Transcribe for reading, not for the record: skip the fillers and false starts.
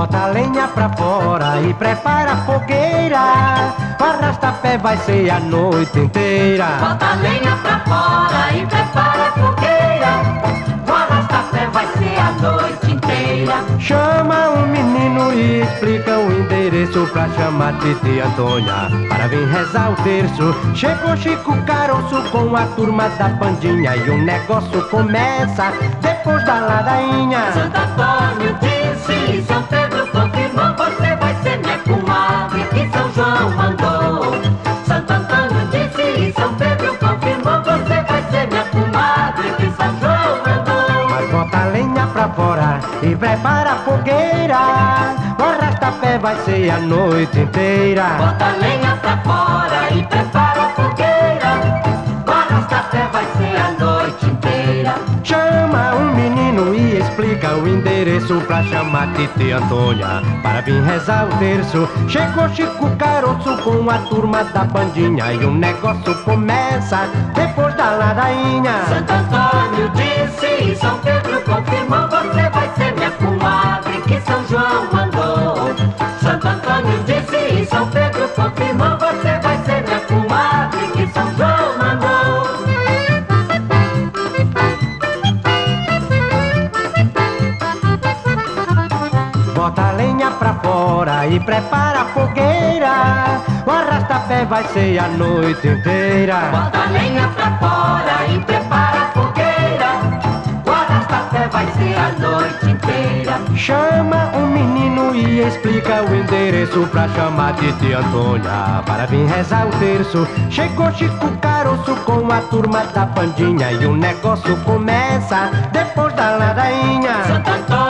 Bota a lenha pra fora e prepara a fogueira. O arrasta-pé vai ser a noite inteira. Bota a lenha pra fora e prepara a fogueira. O arrasta-pé vai ser a noite inteira. Chama um menino e explica o endereço pra chamar Titi Antônia para vir rezar o terço. Chegou Chico Caroço com a turma da pandinha e o negócio começa depois da ladainha. Santo Antônio disse, São Pedro confirmou, você vai ser minha comadre que São João mandou. Santo Antônio disse, São Pedro confirmou, você vai ser minha comadre que São João mandou. Mas bota a lenha pra fora e prepara a fogueira. O arrasta-pé vai ser a noite inteira. Bota a lenha pra fora e prepara a fogueira. O arrasta-pé vai ser a noite inteira. Chama um menino e explica o endereço pra chamar Titi Antônia para vir rezar o terço. Chegou Chico Caroço com a turma da bandinha e o negócio começa depois da ladainha. Santo Antônio disse, São Pedro confirmou, você vai ser minha comadre que São João mandou. Santo Antônio disse, São Pedro confirmou, você vai ser minha comadre que São João mandou. Bota a lenha pra fora e prepara a fogueira. O arrasta-pé vai ser a noite inteira. Bota a lenha pra fora e prepara a fogueira. O arrasta-pé vai ser a noite inteira. Chama um menino e explica o endereço pra chamar Titi Antônia para vir rezar o terço. Chegou Chico Caroço com a turma da pandinha e o negócio começa depois da ladainha. Santo Antônio